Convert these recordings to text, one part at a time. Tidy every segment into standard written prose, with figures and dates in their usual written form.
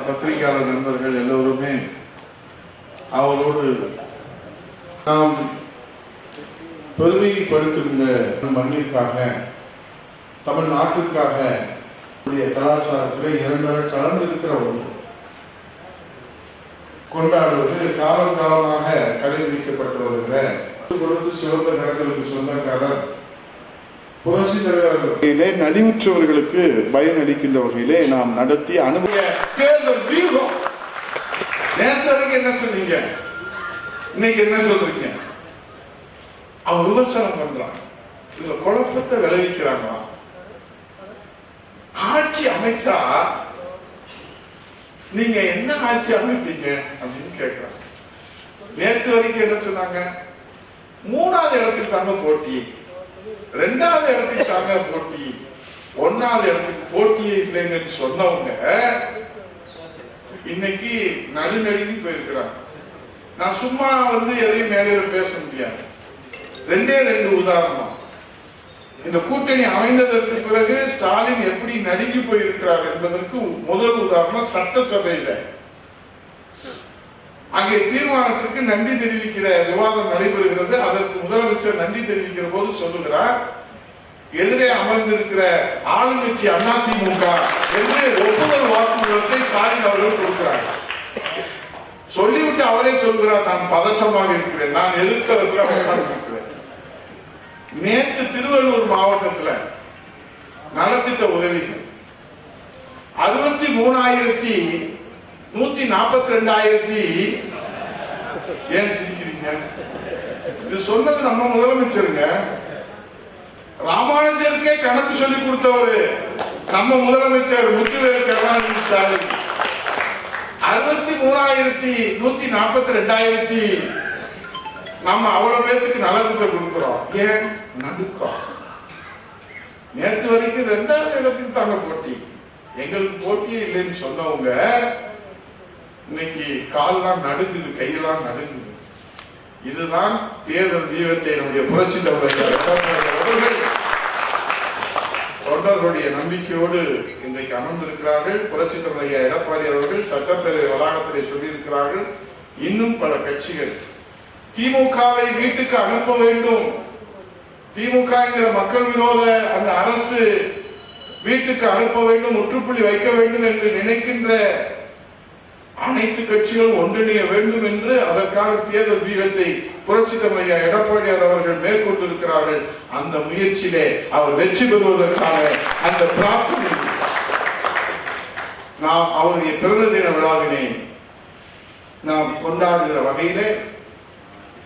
பத்திரிகையாளர் நண்பர்கள் எல்லோருமே அவரோடு நாம் பெருமைப்படுத்துகின்ற மண்ணிற்காக தமிழ்நாட்டிற்காக கலாச்சாரத்தில் இரண்டர கலந்திருக்கிற ஒன்று கொண்டாடுவது காலம் காலமாக கடைபிடிக்கப்பட்டு வருகிற கொடுத்து சிவந்த கரங்களுக்கு சொந்தக்காரர் புரட்சி தலைவர்களே நலிவுற்றவர்களுக்கு பயன் அளிக்கின்ற வகையிலே நாம் நடத்தி அனுபவ தேர்தல் வியூகம். நேற்று என்ன சொன்னீங்க, இன்னைக்கு என்ன சொல்றீங்க? அவன் விமர்சனம் பண்றான், இதுல குழப்பத்தை விளைவிக்கிறாங்க. ஆட்சி அமைச்சா நீங்க என்ன ஆட்சி அமைப்பீங்க அப்படின்னு கேட்கிறாங்க. நேற்று வரைக்கும் என்ன சொன்னாங்க? 3வது இடத்துக்கு தாங்க போட்டி, 2வது இடத்துக்கு தாங்க போட்டி, 1வது இடத்துக்கு போட்டியே இல்லைன்னு சொன்னவங்க இன்னைக்கு நடுநடுங்கி போயிருக்கிறாங்க. நான் சும்மா எதையும் மேடையில பேச முடியாது. 2 உதாரணம். இந்த கூட்டணி அமைந்ததற்கு பிறகு ஸ்டாலின் எப்படி நடுங்கி போயிருக்கிறார் என்பதற்கு முதல் உதாரணம் சட்டசபையில அங்கே தீர்மானத்திற்கு நன்றி தெரிவிக்கிற விவாதம் நடைபெறுகிறது. அதற்கு முதலமைச்சர் நன்றி தெரிவிக்கிற போது சொல்லுகிறார், எதிரே அமர்ந்திருக்கிற ஆளுங்கட்சி அதிமுக என்று ஒப்புதல் வாக்குமூலத்தை ஸ்டாலின் அவர்கள் கொடுக்கிறார். சொல்லிவிட்டு அவரே சொல்கிறார், நான் பதற்றமாக இருக்கிறேன், நான் எதிர்க்க இருக்கிறேன். நேற்று திருவள்ளூர் மாவட்டத்தில் நலத்திட்ட உதவிகள் 63,142 ஏன் சிரிக்கிறீங்க? இது சொன்னது நம்ம முதலமைச்சருங்க. ராமானுஜருக்கே கணக்கு சொல்லி கொடுத்தவர் நம்ம முதலமைச்சர் முத்துவேல் கருணாநிதி ஸ்டாலின். 63,142 நம்ம அவ்வளவு பேருக்கு நலத்திட்ட கொடுக்கிறோம். ஏன் நடுக்கம்? நேற்று வரைக்கும் 2வது இடத்துக்கு தாங்க போட்டி, எங்களுக்கு போட்டியே இல்லைன்னு சொன்னவங்க இன்னைக்கு கால்லாம் நடுங்குது, கையெல்லாம் நடுங்குது. இதுதான் தேர்தல் வீரத்தை நம்முடைய புரட்சி தலைவர் தொண்டர்களுடைய நம்பிக்கையோடு இன்றைக்கு அமர்ந்திருக்கிறார்கள். புரட்சி தலைவர் எடப்பாடி அவர்கள் சட்டப்பேரவை வளாகத்திலே சொல்லியிருக்கிறார்கள். இன்னும் பல கட்சிகள் திமுகவை வீட்டுக்கு அனுப்ப வேண்டும், திமுக என்கிற மக்கள் விரோத அந்த அரசு வீட்டுக்கு அனுப்ப வேண்டும், முற்றுப்புள்ளி வைக்க வேண்டும் என்று நினைக்கின்ற அனைத்து கட்சிகளும் ஒன்றிணைய வேண்டும் என்று அதற்கான தேர்தல் வீரத்தை புரட்சி தலைவர் எடப்பாடியார் அவர்கள் மேற்கொண்டிருக்கிறார்கள். அந்த முயற்சியிலே அவர் வெற்றி பெறுவதற்கான அந்த பிரார்த்தனை நாம் அவருடைய பிறந்த தின விழாவினை நாம் கொண்டாடுகிற வகையிலே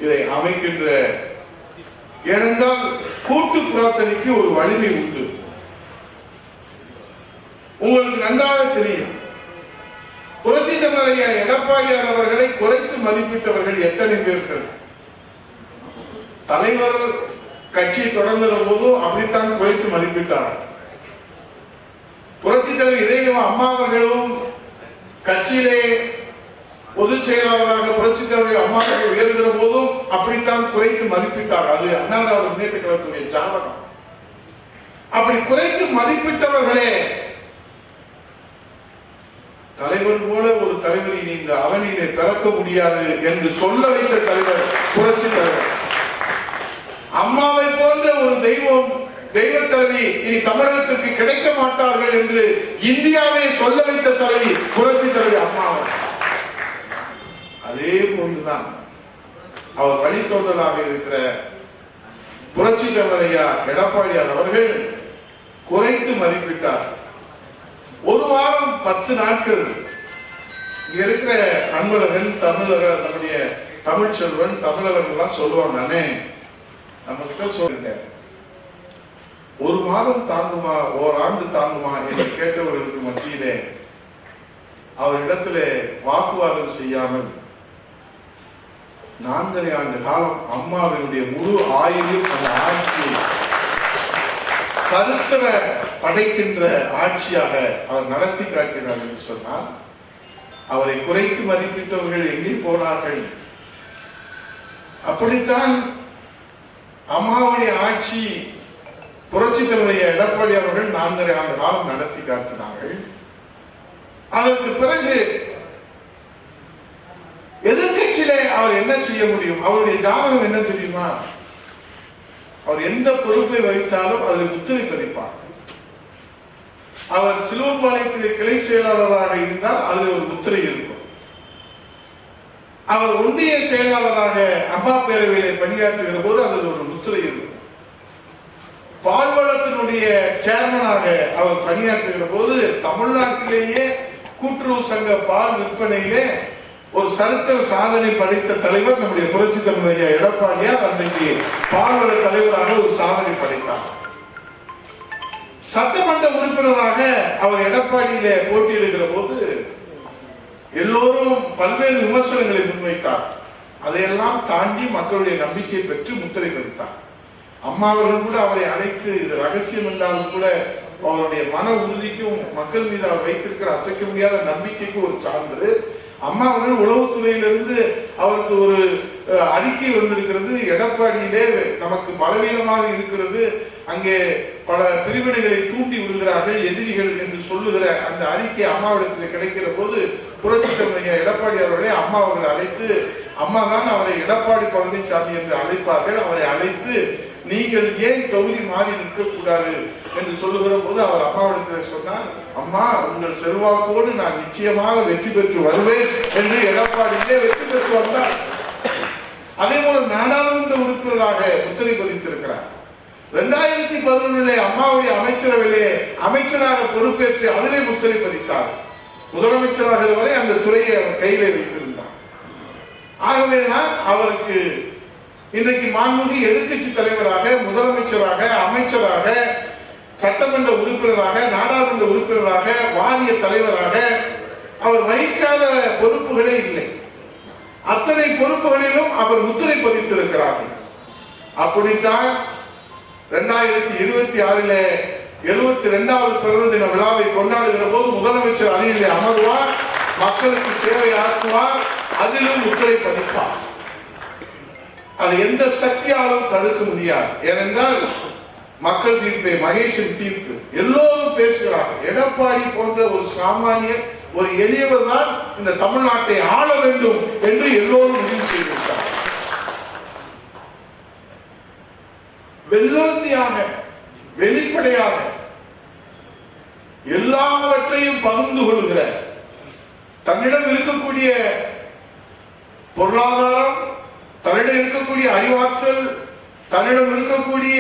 இதை அமைக்கின்ற. ஏனென்றால் கூட்டு பிரார்த்தனைக்கு ஒரு வலிமை உண்டு. உங்களுக்கு நன்றாக தெரியும், புரட்சி தலைவர் எடப்பாடியார் அவர்களை குறைத்து மதிப்பிட்டவர்கள் எத்தனை பேர்கள்? தலைவர் கட்சியை தொடங்குகிற போதும் அப்படித்தான் குறைத்து மதிப்பிட்டார். புரட்சி தலைவர் இதயம் அம்மா அவர்களும் கட்சியிலே பொதுச் செயலாளராக புரட்சி தலைவர் அம்மா அவர்கள் உயர்கிற போதும் அப்படித்தான் குறைத்து மதிப்பிட்டார். அது அண்ணா திராவிட முன்னேற்ற கழகத்துடைய ஜாதகம். அப்படி குறைத்து மதிப்பிட்டவர்களே தலைவர் போல ஒரு தலைவரை இந்த அவனிலே பிறக்க முடியாது என்று சொல்ல வைத்த தலைவர் புரட்சி தலைவர். அம்மாவை போன்ற ஒரு தெய்வ தலைவி இனி தமிழகத்திற்கு கிடைக்க மாட்டார்கள் என்று இந்தியாவை சொல்ல வைத்த தலைவி புரட்சி தலைவி அம்மா. அதே போன்றுதான் அவர் வழித்தோன்றலாக இருக்கிற புரட்சி தலைவர் எடப்பாடியார் அவர்கள் குறைத்து மதிப்பிட்டார். ஒரு வாரம் 10 நாட்கள் இங்க இருக்கிற அன்பழகன் நம்முடைய தமிழ்ச்செல்வன் தமிழகன் எல்லாம் சொல்லுவாங்க, அண்ணே நம்ம கிட்ட சொல்லுங்க, 1 மாதம் தாங்குமா, ஓராண்டு தாங்குமா என்று கேட்டவர்களுக்கு மத்தியிலே அவரிடத்திலே வாக்குவாதம் செய்யாமல் 4.5 ஆண்டு காலம் அம்மாவினுடைய முழு ஆயுளும் அந்த ஆட்சியை சரித்திர படைக்கின்ற ஆட்சியாக அவர் நடத்தி காட்டினார் என்று சொன்னால், அவரை குறைத்து மதிப்பிட்டவர்கள் எங்கே போனார்கள்? அப்படித்தான் அம்மாவுடைய ஆட்சி புரட்சி தலைவர் எடப்பாடி அவர்கள் 4.5 ஆண்டு காலம் நடத்தி காட்டினார்கள். அதற்கு பிறகு எதிர்கட்சியிலே அவர் என்ன செய்ய முடியும்? அவருடைய ஜாதகம் என்ன தெரியுமா? அவர் எந்த பொறுப்பை வைத்தாலும் அதில் முத்திரை பதிப்பார். அவர் சிலுவம்பாளையத்திலே கிளை செயலாளராக இருந்தால் அதில் ஒரு முத்திரை இருக்கும். அவர் ஒன்றிய செயலாளராக அம்மா பேரவையிலே பணியாற்றுகிற போது அதில் ஒரு முத்திரை இருக்கும். பால்வளத்தினுடைய சேர்மனாக அவர் பணியாற்றுகிற போது தமிழ்நாட்டிலேயே கூட்டுறவு சங்க பால் விற்பனையிலே ஒரு சரித்திர சாதனை படைத்த தலைவர் நம்முடைய புரட்சி தமிழ் எடப்பாடியார் அன்றைக்கு பால்வள தலைவராக ஒரு சாதனை படைத்தார். சட்டமன்ற உறுப்பினராக அவர் எடப்பாடியில போட்டியிடுகிற போது எல்லோரும் பல்வேறு விமர்சனங்களை முன்வைத்தார். அதையெல்லாம் தாண்டி மக்களுடைய நம்பிக்கையை பெற்று முத்திரை பதித்தார். அம்மா அவர்கள் கூட அவரை அழைத்து, இது ரகசியம் என்றாலும் கூட அவருடைய மன உறுதிக்கும் மக்கள் மீது அவர் வைத்திருக்கிற அசைக்க முடியாத நம்பிக்கைக்கு ஒரு சான்று. அம்மா அவர்கள் உளவுத்துறையிலிருந்து அவருக்கு ஒரு அறிக்கை வந்திருக்கிறது, எடப்பாடியிலே நமக்கு பலவீனமாக இருக்கிறது, அங்கே பல பிரிவினைகளை தூண்டி விடுகிறார்கள் எதிரிகள் என்று சொல்லுகிற அந்த அறிக்கை அம்மாவிடத்தில் கிடைக்கிற போது புரட்சி தலைவர் எடப்பாடி அவர்களை அம்மா அவர்கள் அழைத்து, அம்மா தான் அவரை எடப்பாடி பழனிசாமி என்று அழைப்பார்கள், அவரை அழைத்து நீங்கள் ஏன் தொகுதி மாறி நிற்கக்கூடாது என்று சொல்லுகிற போது அவர் அம்மாவிடத்தில் சொன்னார், அம்மா உங்கள் செல்வாக்கோடு நான் நிச்சயமாக வெற்றி பெற்று வருவேன் என்று எடப்பாடியிலே வெற்றி பெற்று வந்தார். அதே போல நாடாளுமன்ற உறுப்பினராக முத்திரை பதித்திருக்கிறார். 2011 அம்மாவுடைய அமைச்சரவையிலே அமைச்சராக பொறுப்பேற்று அதிலே முத்திரை பதித்தார். முதலமைச்சராக வரை அந்த துறையை அவர் கையிலே வைத்திருந்தார். ஆகவேதான் அவருக்கு இன்றைக்கு மாண்புமிகு எதிர்கட்சி தலைவராக, முதலமைச்சராக, அமைச்சராக, சட்டமன்ற உறுப்பினராக, நாடாளுமன்ற உறுப்பினராக, வாரிய தலைவராக அவர் வகிக்காத பொறுப்புகளே இல்லை. அத்தனை பொறுப்புகளிலும் அவர் முத்திரை பதித்திருக்கிறார்கள். அப்படித்தான் 2026 72வது பிறந்த தின விழாவை கொண்டாடுகிற போது முதலமைச்சர் அணியிலே அமர்வார், மக்களுக்கு சேவை ஆற்றுவார், அதிலும் முத்திரை பதிப்பார். அது எந்த சக்தியாலும் தடுக்க முடியாது. ஏனென்றால் மக்கள் தீர்ப்பை, மகேஷின் தீர்ப்பு எல்லோரும் பேசுகிறார்கள். எடப்பாடி போன்ற ஒரு சாமானியர், ஒரு எளியவர் தான் இந்த தமிழ்நாட்டை ஆள வேண்டும் என்று எல்லோரும் முடிவு செய்திருக்கிறார். வெள்ளோந்தியாக, வெளிப்படையாக எல்லாவற்றையும் பகிர்ந்து கொள்கிற, தன்னிடம் இருக்கக்கூடிய பொருளாதாரம், தன்னிடம் இருக்கக்கூடிய அறிவாற்றல், தன்னிடம் இருக்கக்கூடிய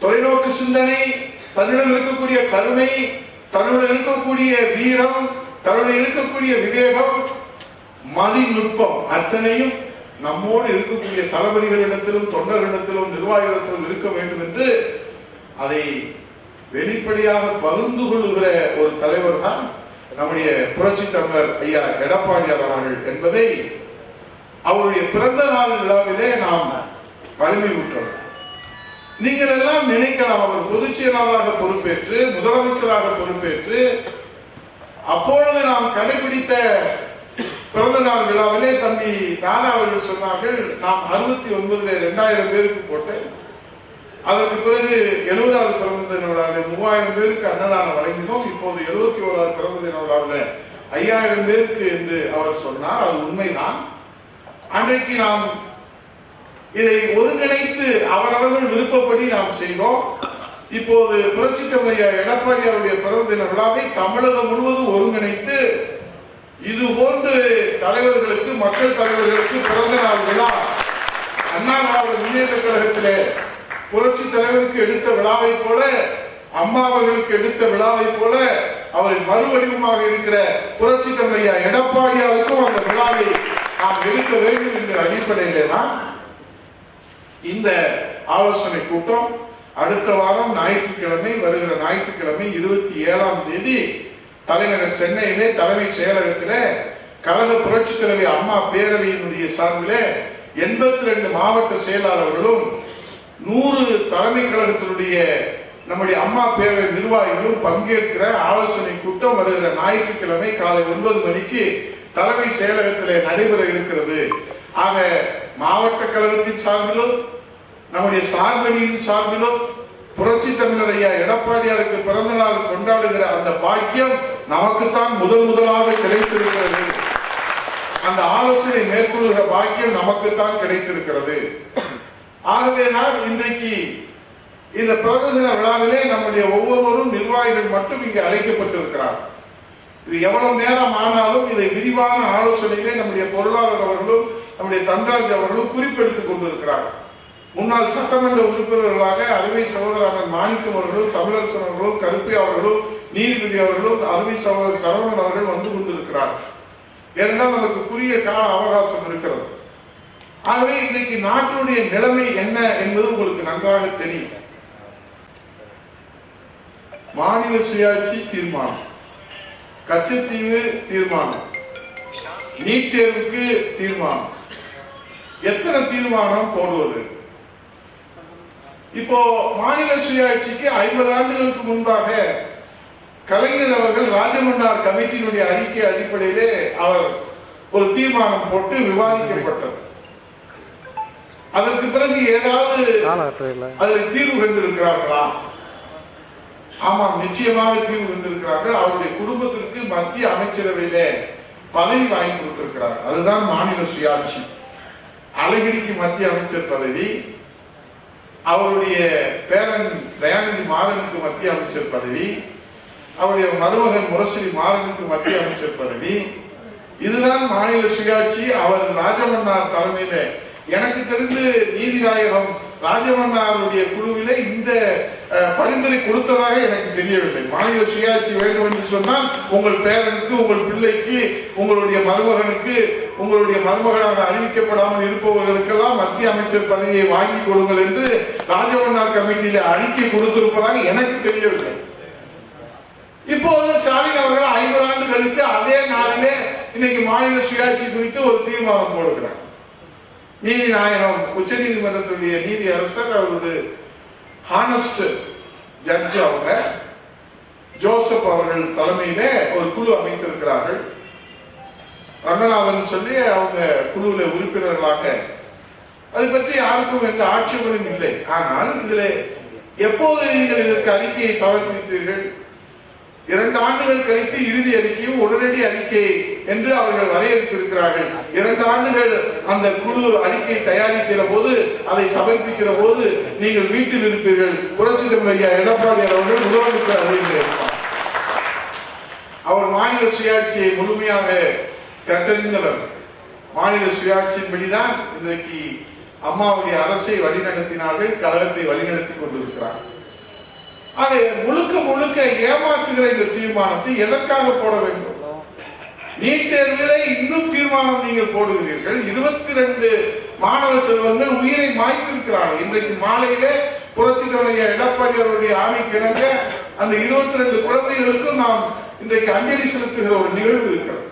தொலைநோக்கு சிந்தனை, தன்னிடம் இருக்கக்கூடிய கருணை, தன்னுடன் இருக்கக்கூடிய வீரம், தன்னுடன் இருக்கக்கூடிய விவேகம், மதிநுட்பம் அத்தனையும் நம்மோடு இருக்கக்கூடிய தளபதிகளிடத்திலும், தொண்டர்களிடத்திலும், நிர்வாகிகளிடத்திலும் இருக்க வேண்டும் என்று அதை வெளிப்படையாக பகிர்ந்து கொள்ளுகிற ஒரு தலைவர் தான் நம்முடைய புரட்சி தமிழர் ஐயா எடப்பாடியார் அவர்கள் என்பதை அவருடைய பிறந்த நாள் விழாவிலே நாம் வலிமையுற்றோம். நீங்கள் எல்லாம் நினைக்கலாம், அவர் பொதுச் செயலாளராக பொறுப்பேற்று, முதலமைச்சராக பொறுப்பேற்று, அப்பொழுது நாம் கடைபிடித்த பிறந்த நாள் விழாவிலே தம்பி நானா அவர்கள் சொன்னார்கள், நாம் 69 2000 பேருக்கு போட்டேன், அதற்கு பிறகு 70வது பிறந்த தின விழாவில் 3000 பேருக்கு அன்னதானம் வழங்கினோம், இப்போது 71வது பிறந்த தின விழாவில் 5000 பேருக்கு என்று அவர் சொன்னார். அது உண்மைதான். அன்றைக்கு நாம் இதை ஒருங்கிணைத்து அவரவர்கள் விருப்பப்படி நாம் செய்தோம். இப்போது புரட்சி தமிழர் எடப்பாடி அவருடைய பிறந்த தின விழாவை தமிழகம் முழுவதும் ஒருங்கிணைத்து இது போன்று தலைவர்களுக்கு, மக்கள் தலைவர்களுக்கு பிறந்த நாள் விழா அண்ணா திராவிட முன்னேற்ற கழகத்திலே புரட்சி தலைவருக்கு எடுத்த விழாவை போல, அம்மா அவர்களுக்கு எடுத்த விழாவை போல அவரின் மறுவடிவமாக இருக்கிற புரட்சி தமிழர் எடப்பாடியாருக்கும் அந்த விழாவை நாம் எடுக்க வேண்டும் என்ற அடிப்படையிலே தான் இந்த ஆலோசனை கூட்டம் அடுத்த வாரம் ஞாயிற்றுக்கிழமை, வருகிற ஞாயிற்றுக்கிழமை 27ஆம் தேதி தலைநகர் சென்னையிலே தலைமை செயலகத்திலே கழக புரட்சி தலைவி அம்மா பேரவையினுடைய சார்பிலே 82 மாவட்ட செயலாளர்களும் 100 தலைமை கழகத்தினுடைய நம்முடைய அம்மா பேரவை நிர்வாகிகளும் பங்கேற்கிற ஆலோசனை கூட்டம் வருகிற ஞாயிற்றுக்கிழமை காலை 9 மணிக்கு தலைமை செயலகத்திலே நடைபெற இருக்கிறது. ஆக மாவட்ட கழகத்தின் சார்பிலும், நம்முடைய சார்பணியின் சார்பிலும், புரட்சி தமிழர் ஐயா எடப்பாடியாருக்கு பிறந்த நாள் கொண்டாடுகிற அந்த பாக்கியம் நமக்குத்தான் முதலாக கிடைத்திருக்கிறது. அந்த ஆலோசனை மேற்கொள்கிற பாக்கியம் நமக்குத்தான் கிடைத்திருக்கிறது. ஆகவேதான் இன்றைக்கு இந்த பிறந்த தின விழாவிலே நம்முடைய ஒவ்வொருவரும் நிர்வாகிகள் மட்டும் இங்கு அழைக்கப்பட்டிருக்கிறார். இது எவ்வளவு நேரம் ஆனாலும் இதை விரிவான ஆலோசனையிலே நம்முடைய பொருளாளர் அவர்களும் நம்முடைய தன்ராஜ் அவர்களும் குறிப்பெடுத்துக் கொண்டிருக்கிறார். முன்னாள் சட்டமன்ற உறுப்பினர்களாக அருமை சகோதரர் மாணிக்கம் அவர்களும், தமிழரசன் அவர்களும், கருப்பை அவர்களும், நீதிபதி அவர்களும், அருமை சகோதரர் சரவணன் அவர்கள் வந்து கொண்டிருக்கிறார். ஏனென்றால் நமக்கு குறுகிய கால அவகாசம் இருக்கிறது. ஆகவே இன்றைக்கு நாட்டினுடைய நிலைமை என்ன என்பது உங்களுக்கு நன்றாக தெரியும். மாநில சுயாட்சி தீர்மானம், கச்சத்தீவு தீர்மானம், நீட் தேர்வுக்கு தீர்மானம், எத்தனை தீர்மானம் போடுவது? இப்போ மாநில சுயாட்சிக்கு 50 ஆண்டுகளுக்கு முன்பாக கலைஞர் அவர்கள் ராஜமன்னார் கமிட்டியினுடைய அறிக்கை அடிப்படையிலே அவர் ஒரு தீர்மானம் போட்டு விவாதிக்கப்பட்டது. அதற்கு பிறகு ஏதாவது அதில் தீர்வு கண்டிருக்கிறார்களா? ஆமாம், நிச்சயமாக தீர்வு கண்டிருக்கிறார்கள். அவருடைய குடும்பத்திற்கு மத்திய அமைச்சரவையிலே பதவி வாங்கி கொடுத்திருக்கிறார். அதுதான் மாநில சுயாட்சி. அழகிரிக்கு மத்திய அமைச்சர் பதவி, அவருடைய பேரன் தயாநிதி மாறனுக்கு மத்திய அமைச்சர் பதவி, அவருடைய மருமகன் முரசொலி மாறனுக்கு மத்திய அமைச்சர் பதவி. இதுதான் மாநில சுயாட்சி. அவர் ராஜமன்னார் தலைமையில, எனக்கு தெரிந்து நீதிநாயகம் ராஜமன்னாருடைய குழுவிலே இந்த பரிந்துரை கொடுத்ததாக எனக்கு தெரியவில்லை. மாநில சுயாட்சி வேண்டும் என்று சொன்னால் உங்கள் பேரனுக்கு, உங்கள் பிள்ளைக்கு, உங்களுடைய மருமகனுக்கு, உங்களுடைய மருமகனாக அறிவிக்கப்படாமல் இருப்பவர்களுக்கெல்லாம் மத்திய அமைச்சர் பதவியை வாங்கி கொடுங்கள் என்று ராஜமன்னார் கமிட்டியில அறிக்கை கொடுத்திருப்பதாக எனக்கு தெரியவில்லை. இப்போது ஸ்டாலின் அவர்கள் 50 ஆண்டு கழித்து அதே நாளிலே இன்னைக்கு மாநில சுயாட்சி குறித்து ஒரு தீர்மானம் போடுகிறார். நீதி நாயகம் உச்ச நீதிமன்றத்துடைய நீதி அரசர், அவருடைய ஹானஸ்ட் ஜட்ஜ் அவங்க ஜோசப் அவர்கள் தலைமையில ஒரு குழு அமைத்திருக்கிறார்கள். ரங்கநாதன் சொல்லி அவங்க குழுவில உறுப்பினர்களாக, அது பற்றி யாருக்கும் எந்த ஆட்சேபனும் இல்லை. ஆனால் இதில் எப்போது நீங்கள் இதற்கு அறிக்கையை சமர்ப்பித்தீர்கள்? 2 ஆண்டுகள் கழித்து இறுதி அறிக்கையும் உடனடி அறிக்கை என்று அவர்கள் வரையறுத்திருக்கிறார்கள். 2 ஆண்டுகள் அந்த குழு அறிக்கை தயாரிக்கிற போது, அதை சமர்ப்பிக்கிற போது நீங்கள் வீட்டில் இருப்பீர்கள். புரட்சி தமிழர் ஐயா எடப்பாடியார் அவர்கள் முதலமைச்சர் அறிவித்திருப்பார். அவர் மாநில சுயாட்சியை முழுமையாக கற்றறிந்தவர். மாநில சுயாட்சியின்படிதான் இன்றைக்கு அம்மாவுடைய அரசை வழிநடத்தினார்கள், கழகத்தை வழிநடத்தி கொண்டிருக்கிறார். ஆக முழுக்க ஏமாற்றுகிற இந்த தீர்மானத்தை எதற்காக போட வேண்டும்? நீட் தேர்விலே இன்னும் தீர்மானம் நீங்கள் போடுகிறீர்கள். 22 மாணவ செல்வங்கள் உயிரை மாய்த்திருக்கிறார்கள். இன்றைக்கு மாலையிலே புரட்சி தலைவர் எடப்பாடி அவருடைய ஆணைக்கிணங்க அந்த 22 குழந்தைகளுக்கும் நாம் இன்றைக்கு அஞ்சலி செலுத்துகிற ஒரு நிகழ்வு இருக்கிறது.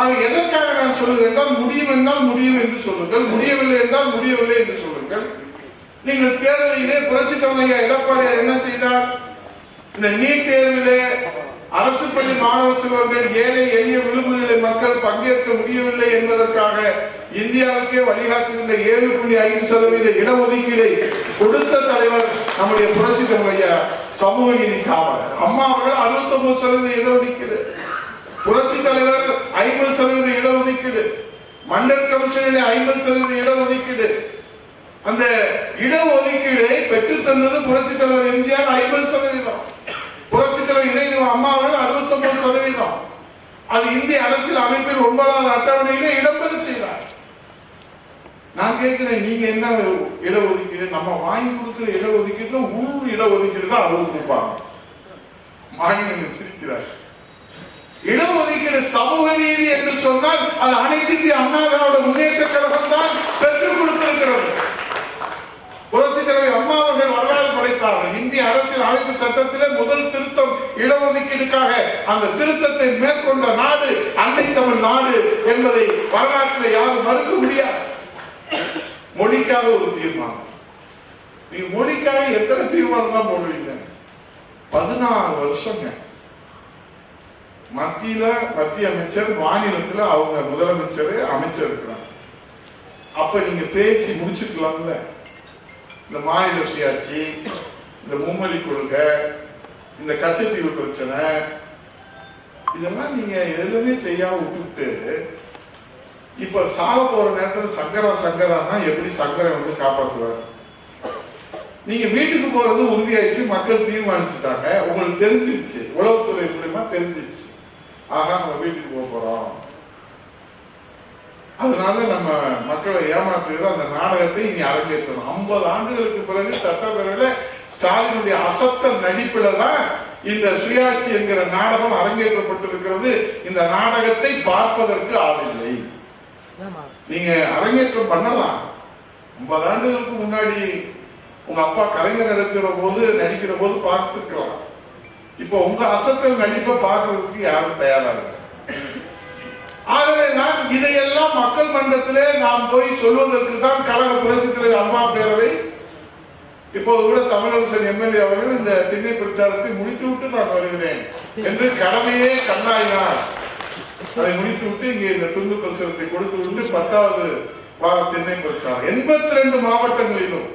ஆக எதற்காக நான் சொல்லுகிறேன் என்றால், முடியும் என்றால் முடியும் என்று சொல்லுங்கள், முடியவில்லை என்றால் முடியவில்லை என்று சொல்லுங்கள். நீங்கள் தேர்விலே புரட்சி தலைவர் எடப்பாடியார் என்ன செய்தார்? இந்த நீட் தேர்விலே அரசு பள்ளி மாணவ செல்வங்கள், ஏழை எளிய விளிம்பு நிலை மக்கள் பங்கேற்க முடியவில்லை என்பதற்காக இந்தியாவுக்கே வழிகாட்டுகின்ற 7.5% இடஒதுக்கீடை கொடுத்த தலைவர் நம்முடைய புரட்சி தலைவர் சமூக நீதி காவலர் அம்மா அவர்கள். 69% இடஒதுக்கீடு, புரட்சி தலைவர் 50% இடஒதுக்கீடு, மண்டல் கமிஷனிலே 50% இடஒதுக்கீடு. அந்த இடஒதுக்கீடை பெற்று தந்தது புரட்சி தலைவர் எம்ஜிஆர் 50%, புரட்சி தலைவர் இதய அம்மா அவர்கள் 69%. அது இந்திய அரசியல் அமைப்பின் 9வது அட்டவணையிலே இடம்பெற செய்தார். நான் கேட்கிறேன், நீங்க என்ன இடஒதுக்கீடு? நம்ம வாங்கி கொடுக்கிற இடஒதுக்கீடு உள் இடஒதுக்கீடு தான் அளவு கொடுப்பாங்க. வாங்கி சிரிக்கிறார். இடஒதுக்கீடு சமூக நீதி என்று சொன்னால் அது அனைத்து இந்திய அண்ணா திராவிட முன்னேற்ற கழகம் தான் பெற்றுக் கொடுத்திருக்கிறது. புரட்சி தலைவர் அம்மா அவர்கள் வரலாறு படைத்தார்கள். இந்திய அரசியல் அமைப்பு சட்டத்திலே முதல் திருத்தம் இடஒதுக்கீடுக்காக. அந்த திருத்தத்தை மேற்கொண்ட நாடு அன்னை தமிழ் நாடு என்பதை வரலாற்றில் யாரும் மறுக்க முடியாது. மொழிக்காக ஒரு தீர்மானம். நீங்க மொழிக்காக எத்தனை தீர்மானம் தான் போடுவீங்க? 14 வருஷங்க. மத்திய அமைச்சர், மாநிலத்துல அவங்க முதலமைச்சர், அமைச்சர் இருக்கிறாங்க. அப்ப நீங்க பேசி முடிச்சுக்கலாம்ல. இந்த மாநில சுயாட்சி, இந்த மும்மொழி கொள்கை, இந்த கச்சத்தீவு பிரச்சனை, இதெல்லாம் நீங்க எதுவுமே செய்யாம விட்டுவிட்டு இப்ப சாக போற நேரத்துல சங்கரான்னா எப்படி சங்கரை வந்து காப்பாற்றுவார்? நீங்க வீட்டுக்கு போறது உறுதியாயிடுச்சு, மக்கள் தீர்மானிச்சுட்டாங்க, உங்களுக்கு தெரிஞ்சிருச்சு, உளவுத்துறை மூலமா தெரிஞ்சிருச்சு, ஆகா நம்ம வீட்டுக்கு போறோம். அதனால நம்ம மக்களை ஏமாற்றுகிற அந்த நாடகத்தை இனி அரங்கேற்றணும். 50 ஆண்டுகளுக்கு பிறகு சட்டப்பேரவையில ஸ்டாலினுடைய அசத்த நடிப்புல தான் இந்த சுயாட்சி என்கிற நாடகம் அரங்கேற்றப்பட்டிருக்கிறது. இந்த நாடகத்தை பார்ப்பதற்கு ஆளில்லை. நீங்க அரங்கேற்றம் பண்ணலாம். 50 ஆண்டுகளுக்கு முன்னாடி உங்க அப்பா கலைஞர் நடிக்கிற போது பார்த்துருக்கலாம். இப்போ உங்க அசத்தல் நடிப்பை பார்க்கறதுக்கு யாரும் தயாராக இல்லை. ஆகவே நான் இதையெல்லாம் மக்கள் மன்றத்திலே நாம் போய் சொல்வதற்கு தான் கழக புரட்சி தலைவர் அம்மா பேரவை இப்போது கூட தமிழரசன் எம்எல்ஏ அவர்கள் இந்த திண்ணை பிரச்சாரத்தை முடித்து விட்டு நான் வருகிறேன் என்று கடமையே கண்ணாயினார். அதை முடித்து விட்டு இங்கே இந்த துண்டு பிரசுரத்தை கொடுத்து விட்டு 10வது வார திண்ணை பிரச்சாரம் 82 மாவட்டங்களிலும்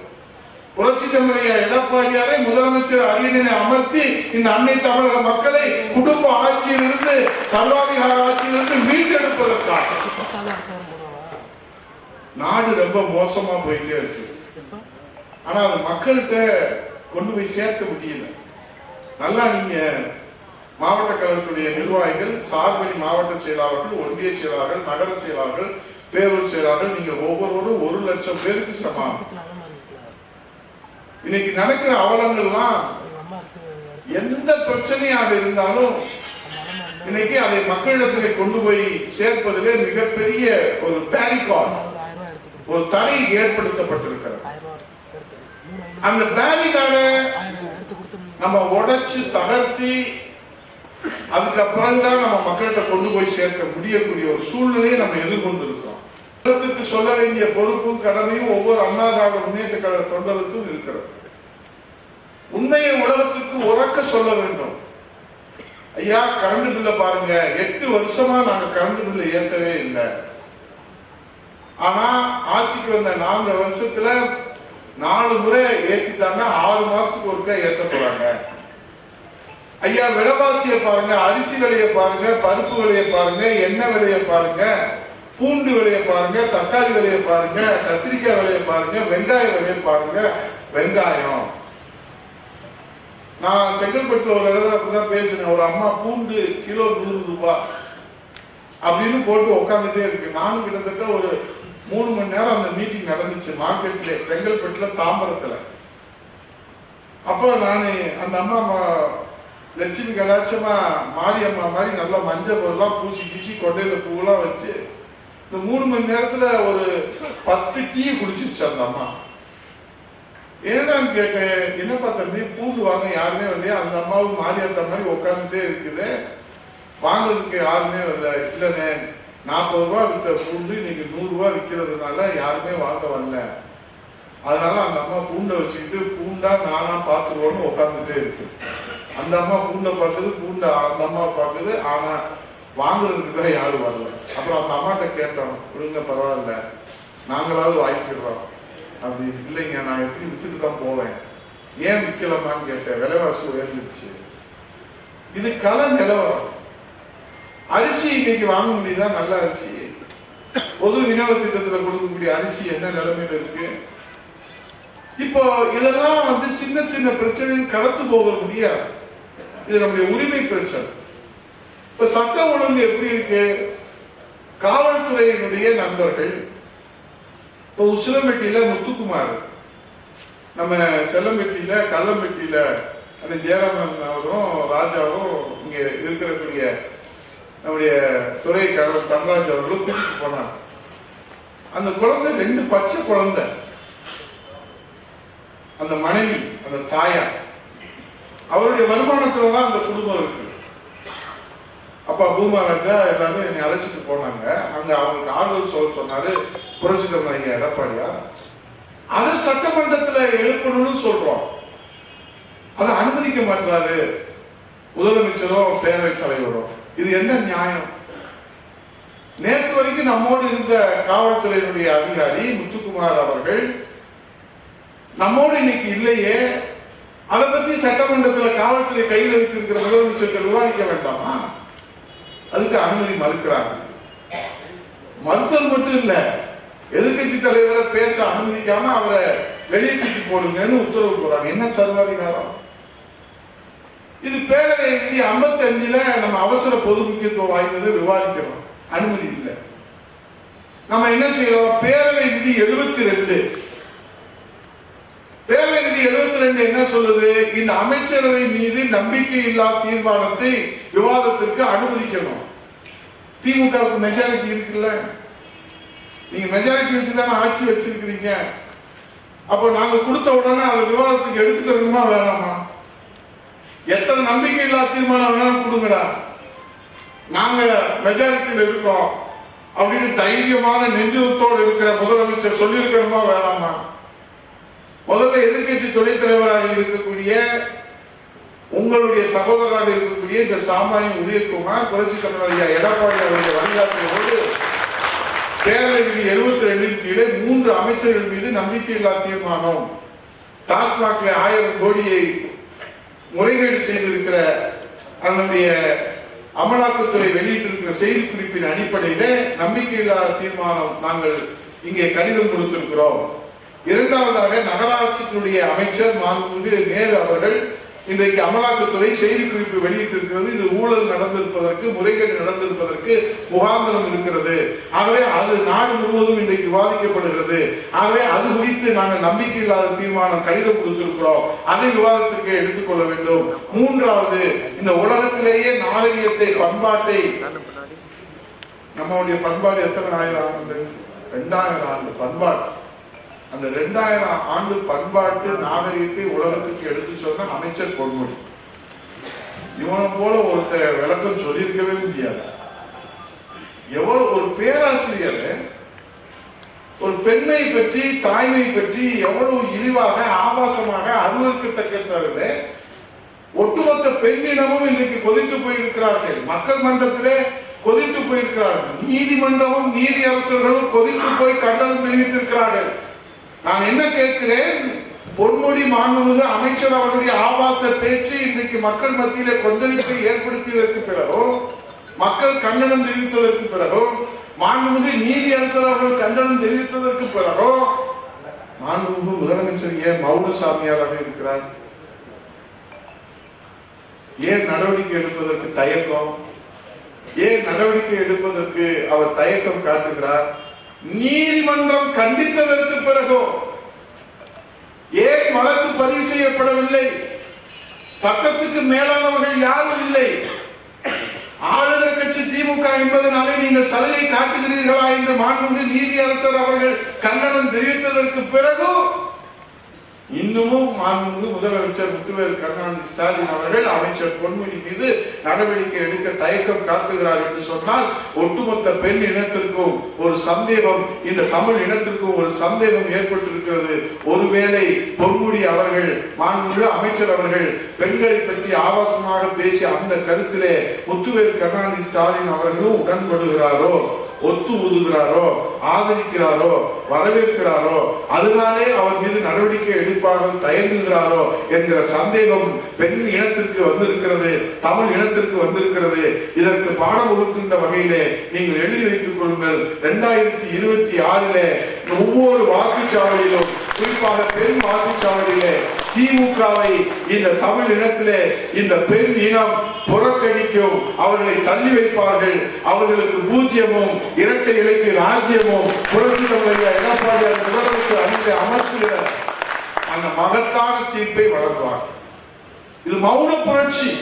புரட்சி தலைவர் எடப்பாடியாரை முதலமைச்சர் அரியணை அமர்த்தி இந்த அன்னை தமிழக மக்களை குடும்ப ஆட்சியிலிருந்து சர்வாதிகார ஆட்சியிலிருந்து மீட்டெடுப்பதற்காக. நாடு ரொம்ப மோசமா போயிட்டே இருக்கு. ஆனா அது மக்கள்கிட்ட கொண்டு போய் சேர்க்க முடியல. நல்லா நீங்க மாவட்ட கழகத்துடைய நிர்வாகிகள், சார்பணி மாவட்ட செயலாளர்கள், ஒன்றிய செயலாளர்கள், நகர செயலாளர்கள், பேரூர் செயலாளர்கள், நீங்க ஒவ்வொருவரும் 1 லட்சம் பேருக்கு சமம். இன்னைக்கு நடக்கிற அவலங்கள்லாம் எந்த பிரச்சனையாக இருந்தாலும் இன்னைக்கு அதை மக்களிடத்தில் கொண்டு போய் சேர்ப்பதிலே மிகப்பெரிய ஒரு பேரிகார்ட், ஒரு தடை ஏற்படுத்தப்பட்டிருக்கிறது. அந்த பேரிகார்டை நம்ம உடைச்சு தகர்த்தி அதுக்கப்புறம் தான் நம்ம மக்கள்கிட்ட கொண்டு போய் சேர்க்க முடியக்கூடிய ஒரு சூழ்நிலையை நம்ம எதிர்கொண்டு இருக்கிறோம். உலகத்துக்கு சொல்ல வேண்டிய பொறுப்பும் கடமையும் ஒவ்வொரு அண்ணா திராவிட முன்னேற்ற கழக தொண்டருக்கும் இருக்கிறது. உண்மையை உலகத்துக்கு உறக்க சொல்ல வேண்டும். ஐயா, கரண்ட் பில்ல பாருங்க, 8 வருஷமா நாங்க கரண்ட் பில்ல ஏற்றவே இல்லை. ஆனா ஆட்சிக்கு வந்த 4 வருஷத்துல 4 முறை ஏத்திட்டாங்க, 6 மாசத்துக்கு ஒருக்கா ஏத்த போறாங்க. ஐயா, விலைவாசியை பாருங்க, அரிசி விலையை பாருங்க, பருப்பு விலையை பாருங்க, எண்ணெய் விலையை பாருங்க, பூண்டு விலையை பாருங்க, தக்காளி விலையை பாருங்க, கத்திரிக்காய் விலையை பாருங்க, வெங்காய விலையை பாருங்க. வெங்காயம் நான் செங்கல்பட்டுல ஒரு இடத்துல அப்படிதான் பேசினேன். ஒரு அம்மா பூண்டு கிலோ 100 ரூபாய் அப்படின்னு போட்டு உட்காந்துட்டே இருக்கு. நானும் கிட்டத்தட்ட ஒரு 3 மணி நேரம் அந்த மீட்டிங் நடந்துச்சு மார்க்கெட்ல, செங்கல்பட்டுல, தாம்பரத்துல. அப்போ நான் அந்த அம்மா லட்சுமி கடாட்சமா மாரியம்மா மாதிரி நல்லா மஞ்சள் பொருள்லாம் பூசி கீசி கொண்டையில பூவெல்லாம் வச்சு இந்த 3 மணி நேரத்துல ஒரு 10 டீ குடிச்சிருச்சு அந்த அம்மா. என்னன்னு கேட்டேன், என்னப்பா தம்பி பூண்டு வாங்க யாருமே வரலையா? அந்த அம்மாவும் மாரியாத்தா மாதிரி உட்காந்துட்டே இருக்குது, வாங்குறதுக்கு யாருமே வரல. இல்லைண்ணே, 40 ரூபா வித்த பூண்டு இன்னைக்கு 100 ரூபாய் விற்கிறதுனால யாருமே வாங்க வரல, அதனால அந்த அம்மா பூண்டை வச்சுக்கிட்டு பூண்டா நானா பார்த்துருவோன்னு உட்காந்துட்டே இருக்கு. அந்த அம்மா பூண்டை பார்க்குது, பூண்டை அந்த அம்மா பார்க்குது, ஆனா வாங்குறதுக்கு தான் யாரும் வரல. அப்புறம் அந்த அம்மாட்ட கேட்டோம், விடுங்க பரவாயில்ல நாங்களாவது வாங்கிக்கிறோம் அப்படி. இல்லைங்க, நான் எப்படி வித்துட்டு தான் போவேன், ஏன் விற்கலாமான்னு கேட்டேன். விலைவாசி உயர்ந்துருச்சு. இது கல நிலவரம். அரிசி இன்னைக்கு வாங்க முடியுதா? நல்ல அரிசி பொது விநியோக திட்டத்தில் கொடுக்கக்கூடிய அரிசி என்ன நிலைமையில இருக்கு? இப்போ இதெல்லாம் வந்து சின்ன சின்ன பிரச்சனைகள் கடந்து போக முடியாது. இது நம்முடைய உரிமை பிரச்சனை. இப்ப சட்ட ஒழுங்கு எப்படி இருக்கு? காவல்துறையினுடைய நண்பர்கள் இப்போ உசிலம்பட்டியில முத்துக்குமார், நம்ம செல்லம்பட்டியில கல்லம்பட்டியில அந்த ஜெயராமன் அவரும் ராஜாவும் இங்க இருக்கக்கூடிய நம்முடைய துறை கழகம் தன்ராஜ் அவர்களும் கூட்டிட்டு போனார். அந்த குழந்தை 2 பச்சை குழந்தை, அந்த மனைவி, அந்த தாயார், அவருடைய வருமானத்துல தான் அந்த குடும்பம் இருக்கு. அப்பா பூமாராஜா எல்லாரும் என்னை அழைச்சிட்டு போனாங்க. அங்க அவங்களுக்கு ஆறுதல் சொல்ல சொன்னாரு புரட்சி தலைவர் எடப்பாடியார். அதை சட்டமன்றத்துல எழுப்பணும்னு சொல்றோம், அதை அனுமதிக்க மாட்டாரு முதலமைச்சரும் பேரவைத் தலைவரும். இது என்ன நியாயம்? நேற்று வரைக்கும் நம்மோடு இருந்த காவல்துறையினுடைய அதிகாரி முத்துக்குமார் அவர்கள் நம்மோடு இன்னைக்கு இல்லையே, அதை பத்தி சட்டமன்றத்தில் காவல்துறை கையில் வைத்திருக்கிற முதலமைச்சர்கள் விவாதிக்க வேண்டாமா? அதுக்கு அனுமதி மறுக்கிறாங்க. மறுத்தல் மட்டும் இல்ல, எதிர்கட்சி தலைவரை பேச அனுமதிக்காம அவரை வெளியே தூக்கி போடுங்கன்னு உத்தரவு போறாங்க. என்ன சர்வாதிகாரம் இது? பேரவை விதி 55ல நம்ம அவசர பொது முக்கியத்துவம் வாய்ந்தது விவாதிக்கிறோம், அனுமதி இல்லை. நம்ம என்ன செய்யறோம்? பேரவை விதி 72, பேரவை விதி 72 என்ன சொல்லுது? இந்த அமைச்சரவை மீது நம்பிக்கை இல்லா தீர்மானத்தை விவாதத்திற்கு அனுமதிக்கணும். திமுகவுக்கு மெஜாரிட்டி இருக்குல்ல, நீங்க மெஜாரிட்டி வச்சுதானே ஆட்சி வச்சிருக்கிறீங்க. அப்போ நாங்க கொடுத்த உடனே அதை விவாதத்துக்கு எடுத்துக்கிறோமா வேணாமா? எத்தனை நம்பிக்கை இல்லா தீர்மானம் வேணாலும் கொடுங்கடா, நாங்க மெஜாரிட்டியில் இருக்கோம் அப்படின்னு தைரியமான நெஞ்சுத்தோடு இருக்கிற முதலமைச்சர் சொல்லியிருக்கணுமா வேணாமா? முதல்ல எதிர்கட்சி துணைத் தலைவராக இருக்கக்கூடிய உங்களுடைய சகோதரராக இருக்கக்கூடிய இந்த சாமானிய உதயகுமார் புரட்சி தமிழர் ஐயா எடப்பாடி அவருடைய வழிகாட்டியோடு பேரவை விதி 72 கீழே 3 அமைச்சர்கள் மீது நம்பிக்கையில்லா தீர்மானம், டாஸ்மாக்ல 1000 கோடியை முறைகேடு செய்திருக்கிற அதனுடைய அமலாக்கத்துறை வெளியிட்டிருக்கிற செய்தி குறிப்பின் அடிப்படையில நம்பிக்கையில்லா தீர்மானம் நாங்கள் இங்கே கடிதம் கொடுத்திருக்கிறோம். இரண்டாவதாக நகராட்சிக்குரிய அமைச்சர் மாண்புமிகு நேரு அவர்கள் இன்றைக்கு அமலாக்கத்துறை செய்தி குறிப்பு வெளியிட்டிருக்கிறது. இது ஊழல் நடந்திருப்பதற்கு, முறைகேடு நடந்திருப்பதற்கு முகாந்திரம் இருக்கிறது. ஆகவே அது நாடு முழுவதும் இன்றைக்கு விவாதிக்கப்படுகிறது. ஆகவே அது குறித்து நாங்கள் நம்பிக்கையில்லாத தீர்மானம் கடிதம் கொடுத்திருக்கிறோம், அதை விவாதத்திற்கு எடுத்துக்கொள்ள வேண்டும். மூன்றாவது, இந்த உலகத்திலேயே நாகரிகத்தை, பண்பாட்டை, நம்மளுடைய பண்பாடு எத்தனை ஆயிரம் ஆண்டு? 2000 ஆண்டு பண்பாடு. அந்த 2000 ஆண்டு பண்பாட்டு நாகரிகத்தை உலகத்துக்கு எடுத்து சொன்ன அமைச்சர் பொன்முடி. இவனை போல ஒருத்தர் விளக்கம் சொல்லியிருக்கவே முடியாது. எவ்வளவு ஒரு பேராசிரியர் ஒரு பெண்ணை பற்றி, தாய்மை பற்றி எவ்வளவு இழிவாக, ஆபாசமாக, அருவருக்கத்தக்க ஒட்டுமொத்த பெண்ணினமும் இன்றைக்கு கொதித்து போயிருக்கிறார்கள். மக்கள் மன்றத்திலே கொதித்து போயிருக்கிறார்கள். நீதிமன்றமும் நீதி அரசர்களும் கொதித்து போய் கண்டனம் தெரிவித்திருக்கிறார்கள். நான் என்ன கேட்கிறேன்? பொன்முடி மாண்புமிகு அமைச்சர் அவருடைய ஆபாச பேச்சு இன்றைக்கு மக்கள் மத்தியிலே கொந்தளிப்பை ஏற்படுத்தியதற்கு பிறகும், மக்கள் கண்டனம் தெரிவித்ததற்கு பிறகும், மாண்புமிகு நீதி அரசர் அவர்கள் கண்டனம் தெரிவித்ததற்கு பிறகும் மாண்புமிகு முதலமைச்சர் ஏன் மௌன சாமியாராக இருக்கிறார்? ஏன் நடவடிக்கை எடுப்பதற்கு தயக்கம்? ஏன் நடவடிக்கை எடுப்பதற்கு அவர் தயக்கம் காட்டுகிறார்? நீதிமன்றம் கண்டித்ததற்கு பிறகு ஏன் வழக்கு பதிவு செய்யப்படவில்லை? சட்டத்துக்கு மேலானவர்கள் யாரும் இல்லை. ஆளுநர் கட்சி திமுக என்பதனாலே நீங்கள் சலுகை காட்டுகிறீர்களா என்று மாண்புமிகு நீதி அரசர் அவர்கள் கண்டனம் தெரிவித்ததற்கு பிறகு இன்னமும் மாண்புமிகு முதலமைச்சர் முத்துவேல் கருணாநிதி ஸ்டாலின் அவர்கள் அமைச்சர் பொன்முடி மீது நடவடிக்கை எடுக்க தயக்கம் காட்டுகிறார் என்று சொன்னால் ஒட்டுமொத்த பெண் இனத்திற்கும் ஒரு சந்தேகம், இந்த தமிழ் இனத்திற்கும் ஒரு சந்தேகம் ஏற்பட்டிருக்கிறது. ஒருவேளை பொன்முடி அவர்கள், மாண்புமிகு அமைச்சர் அவர்கள் பெண்களை பற்றி ஆபாசமாக பேசிய அந்த கருத்திலே முத்துவேல் கருணாநிதி ஸ்டாலின் அவர்களும் உடன்படுகிறாரோ, ஒத்து ஊதுகிறாரோ, ஆதரிக்கிறாரோ, வரவேற்கிறாரோ, அதனாலே அவர் மீது நடவடிக்கை எடுப்பாக தயங்குகிறாரோ என்கிற சந்தேகம் பெண் இனத்திற்கு வந்திருக்கிறது, தமிழ் இனத்திற்கு வந்திருக்கிறது. இதற்கு பாடம் வகுக்கின்ற வகையிலே நீங்கள் எழுதி வைத்துக் கொள்ளுங்கள். 2026 ஒவ்வொரு வாக்குச்சாவடியிலும், குறிப்பாக பெண் வாக்குச்சாவடியிலே திமுகவை இந்த தமிழ் இனத்திலே இந்த பெண் இனம் புறக்கணிக்கும், அவர்களை தள்ளி வைப்பார்கள். அவர்களுக்கு பூஜ்ஜியமும் இரட்டை இலைக்கு ராஜ்யமும் புரட்சி தமிழர் எடப்பாடியார் முதலமைச்சர் அணிந்து அமர்த்துகிற அந்த மகத்தான தீர்ப்பை வழங்குவார்கள். இது மௌன புரட்சி.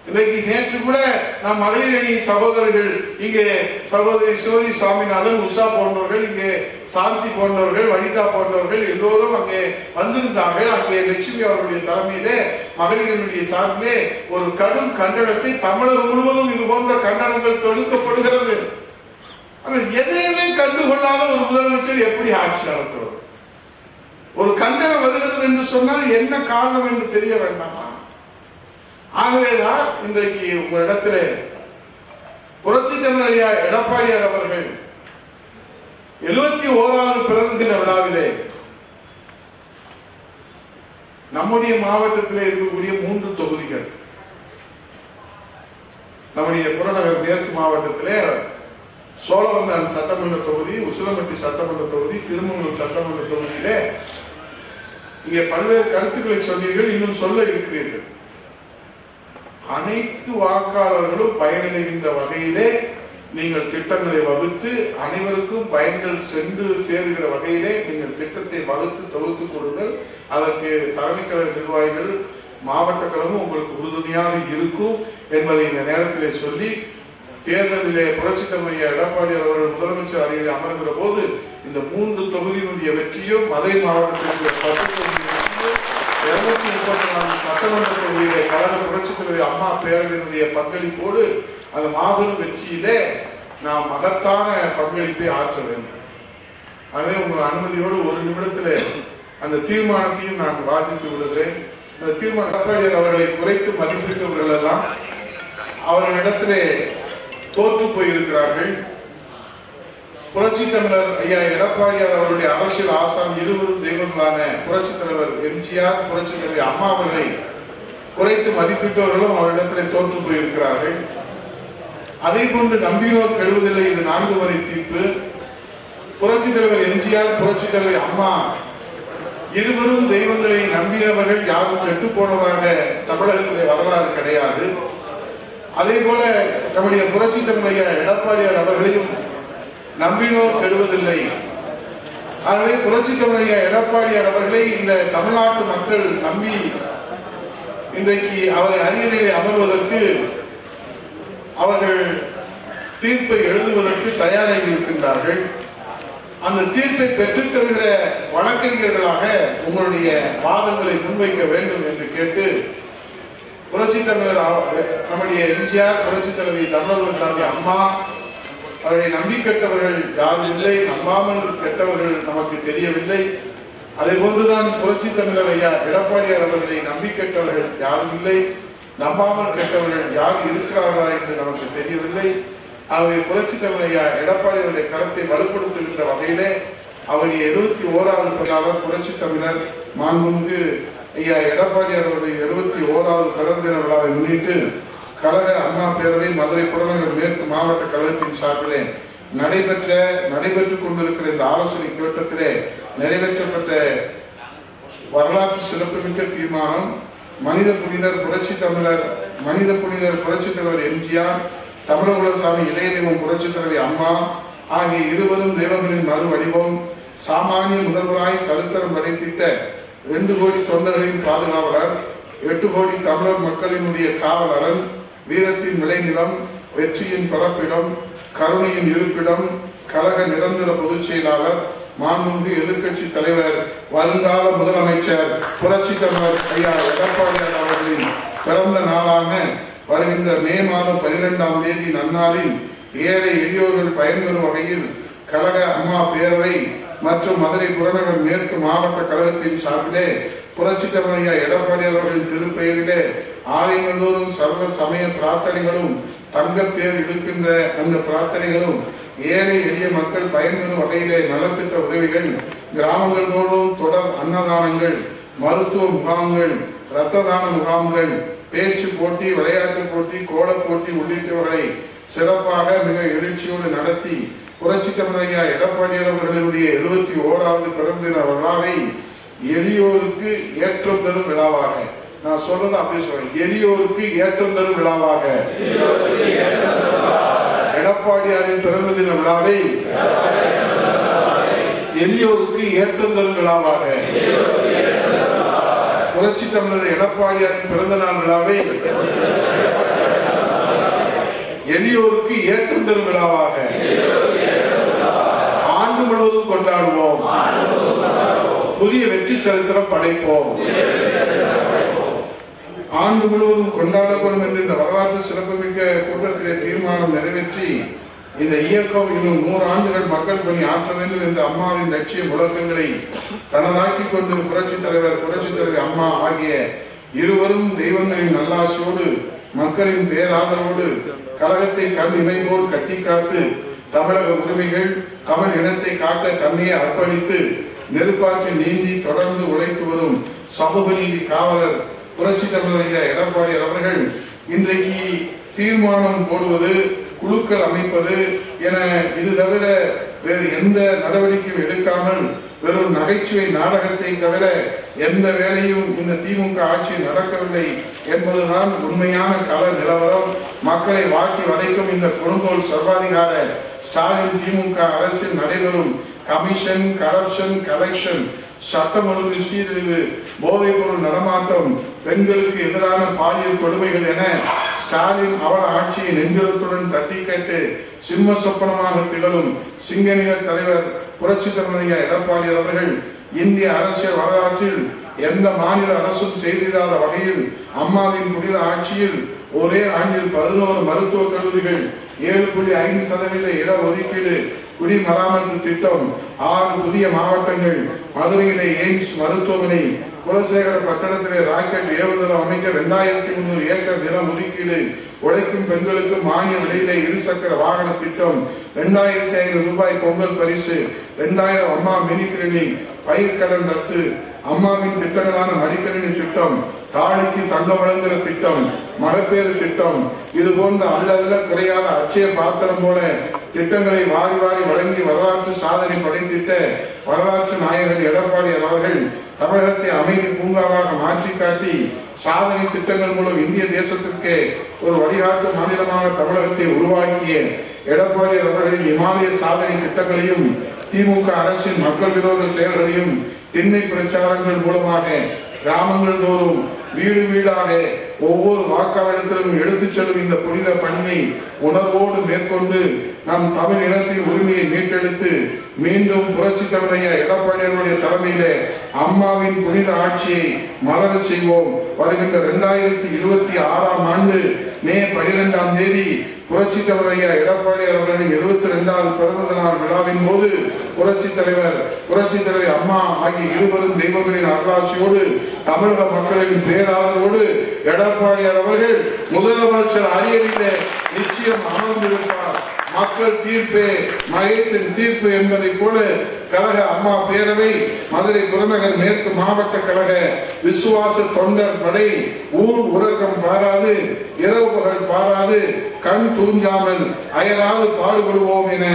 இன்றைக்கு நேற்று கூட நம் மகளிர் அணி சகோதரர்கள், இங்கே சகோதரி சிவதி சுவாமிநாதன், உஷா போன்றவர்கள், இங்கே சாந்தி போன்றவர்கள், வனிதா போன்றவர்கள் எல்லோரும் அங்கே வந்திருந்தார்கள். அங்கே லட்சுமி அவர்களுடைய தலைமையிலே மகளிரினுடைய சார்பிலே ஒரு கடும் கண்டனத்தை தமிழகம் முழுவதும் இது போன்ற கண்டனங்கள் தொடுக்கப்படுகிறது. ஆனால் எதையுமே கண்டுகொள்ளாத ஒரு முதலமைச்சர் எப்படி ஆட்சி நடத்துவது? ஒரு கண்டனம் வருகிறது என்று சொன்னால் என்ன காரணம் என்று தெரிய வேண்டாமா? ஆகவேதான் இன்றைக்கு உங்களிடத்திலே புரட்சி தமிழர் ஐயா எடப்பாடியார் அவர்கள் 71வது பிறந்த தின விழாவிலே நம்முடைய மாவட்டத்தில் இருக்கக்கூடிய 3 தொகுதிகள், நம்முடைய புறநகர் மேற்கு மாவட்டத்திலே சோழவந்தான் சட்டமன்ற தொகுதி, உசிலம்பட்டி சட்டமன்ற தொகுதி, திருமங்கலம் சட்டமன்ற தொகுதியிலே இங்கே பல்வேறு கருத்துக்களை சொன்னீர்கள், இன்னும் சொல்ல இருக்கிறீர்கள். அனைத்து வாக்காளர்களும் பயனடைகின்ற வகையிலே நீங்கள் திட்டங்களை வகுத்து அனைவருக்கும் பயன்கள் சென்று சேருகிற வகையிலே நீங்கள் திட்டத்தை வகுத்து தொகுத்து கொடுங்கள். அதற்கு தலைமை கழக நிர்வாகிகள், மாவட்ட கழகம் உங்களுக்கு உறுதுணையாக இருக்கும் என்பதை இந்த நேரத்திலே சொல்லி, தேர்தலிலே புரட்சித் தலைவர் எடப்பாடி அவர்கள் முதலமைச்சர் அறையில் அமர்கிற போது இந்த 3 தொகுதியினுடைய வெற்றியும், மதுரை மாவட்டத்திற்கு 10 தொகுதி வெற்றியும், 234 சட்டமன்ற தொகுதியிலே கழக புரட்சித் தலைவர் அம்மா பேரவையினுடைய பங்களிப்போடு அந்த மாபெரும் வெற்றியிலே நாம் மகத்தான பங்களிப்பை ஆற்ற வேண்டும். ஆகவே உங்கள் அனுமதியோடு ஒரு நிமிடத்திலே அந்த தீர்மானத்தையும் நான் வாசித்து விடுகிறேன். அந்த தீர்மானம் எடப்பாடியார் அவர்களை குறைத்து மதிப்பிட்டவர்கள் எல்லாம் அவர்களிடத்திலே தோற்று போயிருக்கிறார்கள். புரட்சி தமிழர் ஐயா எடப்பாடியார் அவருடைய அரசியல் ஆசான் இருவரும் தெய்வங்களான புரட்சி தலைவர் எம்ஜிஆர், புரட்சி தலைவர் அம்மா அவர்களை குறைத்து மதிப்பிட்டவர்களும் அவரிடத்திலே தோற்று போயிருக்கிறார்கள். அதே போன்று நம்பினோர் கெடுவதில்லை, இது 4 வரி தீர்ப்பு. புரட்சி தலைவர் எம்ஜிஆர், புரட்சி தலைவர் அம்மா இருவரும் தெய்வங்களை நம்பினவர்கள் யாரும் கெட்டு போனதாக தமிழகத்திலே வரலாறு கிடையாது. அதே போல நம்முடைய புரட்சி தமிழர் எடப்பாடியார் அவர்களையும் நம்பினோர் கெடுவதில்லை. ஆகவே புரட்சி தமிழர் எடப்பாடியார் அவர்களை இந்த தமிழ்நாட்டு மக்கள் நம்பி இன்றைக்கு அவரை அரியணையிலே அமர்வதற்கு, அவர்கள் தீர்ப்பை எழுதுவதற்கு தயாராகி இருக்கின்றார்கள். அந்த தீர்ப்பை பெற்றுத் தருகிற வழக்கறிஞர்களாக உங்களுடைய வாதங்களை முன்வைக்க வேண்டும் என்று கேட்டு, புரட்சி தமிழர் நம்முடைய எம்ஜிஆர், புரட்சி தலைவி தமிழக அம்மா அவர்களை நம்பி கெட்டவர்கள் யாரும் இல்லை, நம்பாமல் கெட்டவர்கள் நமக்கு தெரியவில்லை. அதே போன்றுதான் புரட்சி தமிழர் ஐயா எடப்பாடியார் அவர்களை நம்பி கெட்டவர்கள் யாரும் இல்லை, நம்பாமல் கெட்டவர்கள் யார் இருக்கிறார்களா என்று நமக்கு தெரியவில்லை. ஆகவே புரட்சி தமிழர் ஐயா எடப்பாடியாருடைய கருத்தை வலுப்படுத்துகின்ற வகையிலே அவருடைய 71வது பிறந்தநாள் புரட்சி தமிழர் மாண்புமிகு ஐயா எடப்பாடியார் அவருடைய 71வது பிறந்த தின விழாவை முன்னிட்டு கழக அம்மா பேரவை மதுரை புறநகர் மேற்கு மாவட்ட கழகத்தின் சார்பிலே நடைபெற்றுக் கொண்டிருக்கிற இந்த ஆலோசனை கூட்டத்திலே நிறைவேற்றப்பட்ட வரலாற்று சிறப்புமிக்க தீர்மானம், மனித புனிதர் புரட்சி தலைவர் எம்ஜிஆர், தமிழகுலசாமி இளைய தெய்வம் புரட்சி தலைவர் அம்மா ஆகிய இருவரும் தெய்வங்களின் மறு வடிவம், சாமானிய முதல்வராய் சரித்திரம் படைத்திட்ட 2 கோடி தொண்டர்களின் பாதுகாவலர், 8 கோடி தமிழர் மக்களினுடைய காவலரன், வீரத்தின் விளைநிலம், வெற்றியின் பரப்பிடம், கருணையின் இருப்பிடம், கழக நிரந்தர பொதுச் செயலாளர், மாண்புமிகு எதிர்கட்சி தலைவர், வருங்கால முதலமைச்சர் புரட்சி தலைவர் ஐயா எடப்பாடியார் அவர்களின் பிறந்த நாளான வருகின்ற மே மாதம் 12ஆம் தேதி நன்னாளில் ஏழை எளியோர்கள் பயன்பெறும் வகையில் கழக அம்மா பேரவை மற்றும் மதுரை புறநகர் மேற்கு மாவட்ட கழகத்தின் சார்பிலே புரட்சி தலைவர் ஐயா எடப்பாடியார் அவர்களின் திருப்பெயரிலே ஆலயங்கள் தோறும் சர்வ சமய பிரார்த்தனைகளும், தங்கத்தேர் இழுக்கின்ற அந்த பிரார்த்தனைகளும், ஏழை எளிய மக்கள் பயன்பெறும் வகையிலே நலத்திட்ட உதவிகள், கிராமங்கள் தோறும் தொடர் அன்னதானங்கள், மருத்துவ முகாம்கள், இரத்த தான முகாம்கள், பேச்சு போட்டி, விளையாட்டு போட்டி, கோல போட்டி உள்ளிட்டவர்களை சிறப்பாக மிக எழுச்சியோடு நடத்தி புரட்சி தமிழர் ஐயா எடப்பாடியார் அவர்களுடைய 71வது பிறந்த தின விழாவை எளியோருக்கு ஏற்றம் தரும் விழாவாக, நான் சொல்றது அப்படி சொல்றேன், எளியோருக்கு ஏற்றம் தரும் விழாவாக, எடப்பாடியாரின் பிறந்த தின விழாவை எளியோருக்கு ஏற்றம் தரும் விழாவாக, புரட்சி தமிழர் எடப்பாடியாரின் பிறந்த நாள் விழாவை எளியோருக்கு ஏற்றம் தரும் விழாவாக ஆண்டு முழுவதும் கொண்டாடுவோம், புதிய வெற்றி சரித்திரம் படைப்போம். ஆண்டு முழுவதும் கொண்டாடப்படும் என்று இந்த வரலாற்று சிறப்புமிக்க கூட்டத்திலே தீர்மானம் நிறைவேற்றி இந்த இயக்கம் இன்னும் 100 ஆண்டுகள் மக்கள் பணி ஆற்ற வேண்டும் என்ற அம்மாவின் லட்சிய முழக்கங்களை தனதாக்கி கொண்டு புரட்சி தலைவர் அம்மா ஆகிய இருவரும் தெய்வங்களின் நல்லாசியோடு மக்களின் பேராதரவோடு கழகத்தை கண் இமை போல் கட்டி காத்து தமிழக உரிமைகள், தமிழ் இனத்தை காக்க தன்னையே அர்ப்பணித்து நெருப்பாற்றில் நீந்தி தொடர்ந்து உழைத்து வரும் சமூக நீதி காவலர் புரட்சி தலைவர் எடப்பாடி அவர்கள் இன்றைக்கு தீர்மானம் போடுவது, குழுக்கள் அமைப்பது என இது தவிர வேறு எந்த நடவடிக்கையும் எடுக்காமல் வெறும் நகைச்சுவை நாடகத்தை தவிர எந்த வேலையும் இந்த திமுக ஆட்சியில் நடக்கவில்லை என்பதுதான் உண்மையான கள நிலவரம். மக்களை வாட்டி வதைக்கும் இந்த கொடுங்கோல் சர்வாதிகார ஸ்டாலின் திமுக அரசில் நடைபெறும் கமிஷன், கரப்ஷன், கலெக்ஷன், சட்டம் ஒழுங்கு சீரழிவு, போதைப் பொருள் நடமாட்டம், பெண்களுக்கு எதிரான பாலியல் கொடுமைகள் என ஸ்டாலின் அவல ஆட்சியை நெஞ்சுரத்துடன் தட்டி கேட்டு சிம்ம சொப்பனமாக திகழும் சிங்கநிக தலைவர் புரட்சி தலைவர் எடப்பாடி அவர்கள் இந்திய அரசியல் வரலாற்றில் எந்த மாநில அரசும் செய்திடாத வகையில் அம்மாவின் புனித ஆட்சியில் ஒரே ஆண்டில் 11 மருத்துவக் கல்லூரிகள், 7.5% இட ஒதுக்கீடு, குடிமராமத்து திட்டம், 6 புதிய மாவட்டங்கள், மதுரையிலே எய்ம்ஸ் மருத்துவமனை, குலசேகர பட்டணத்திலே ராக்கெட் ஏவுதளம் அமைக்க 2300 ஏக்கர் நிலம் ஒதுக்கீடு, உழைக்கும் பெண்களுக்கு மானிய விலையிலே இருசக்கர வாகன திட்டம், 2500 ரூபாய் பொங்கல் பரிசு, 2000 அம்மா மினி கிளினிக், பயிர்க்கடன் ரத்து, அம்மாவின் திட்டங்களான மடிக்கணினி திட்டம், தாலிக்கு தங்கம் வழங்குகிற திட்டம், மகப்பேறு திட்டம், இது போன்ற அல்ல குறையாத அட்சய பாத்திரம் போல திட்டங்களை வாரி வாரி வழங்கி வரலாற்று சாதனை படைத்திட்ட வரலாற்று நாயகர் எடப்பாடி அவர்கள் தமிழகத்தை அமைதி பூங்காவாக மாற்றி காட்டி சாதனை திட்டங்கள் மூலம் இந்திய தேசத்திற்கு ஒரு வழிகாட்டு மாநிலமாக தமிழகத்தை உருவாக்கிய எடப்பாடி அவர்களின் இமாலய சாதனை திட்டங்களையும் திமுக அரசின் மக்கள் விரோத செயல்களையும் திண்ணை பிரச்சாரங்கள் மூலமாக கிராமங்கள் தோறும் வீடு வீடாக ஒவ்வொரு வாக்காளரிடத்திலும் எடுத்துச் செல்லும் இந்த புனித பணியை உணர்வோடு மேற்கொண்டு நம் தமிழ் இனத்தின் உரிமையை மீட்டெடுத்து மீண்டும் புரட்சி தலைவர் எடப்பாடியாருடைய தலைமையிலே அம்மாவின் புனித ஆட்சியை மலர செய்வோம். வருகின்ற 2026ஆம் ஆண்டு மே 12ஆம் தேதி புரட்சி தலைவர் எடப்பாடி அவர்களின் 72வது பிறந்த நாள் விழாவின் போது புரட்சி தலைவர் அம்மா ஆகிய இருவரும் தெய்வங்களின் அருளாட்சியோடு தமிழக மக்களின் பேராதரோடு எடப்பாடி அவர்கள் முதலமைச்சர் அரியணையிலே நிச்சயம் அமர்ந்திருப்பார். மக்கள் தீர்ப்பே மகேசன் தீர்ப்பு என்பதை போல கழக அம்மா பேரவை, மதுரை புறநகர் மேற்கு மாவட்ட கழக விசுவாச தொண்டர் படை ஊர் உறக்கம் பாராது, இரவு பகல் பாராது, கண் தூஞ்சாமல் அயராது பாடுபடுவோம் என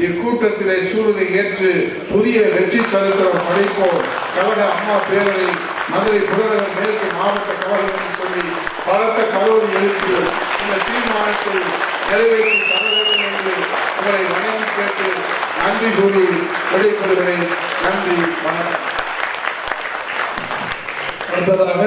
இக்கூட்டத்திலே சூழலை ஏற்று புதிய வெற்றி சரித்திரம் படைப்போம். கழக அம்மா பேரவை மதுரை புறநகர் மேற்கு மாவட்ட கழகம் சொல்லி பலத்த கரோடு எழுப்பி இந்த தீர்மானத்தை நிறைவேற்றி தர வேண்டும் என்று உங்களை வணங்கி கேட்டு நன்றி கூறி விடைபெறுகிறேன். நன்றி, வணக்கம். அடுத்ததாக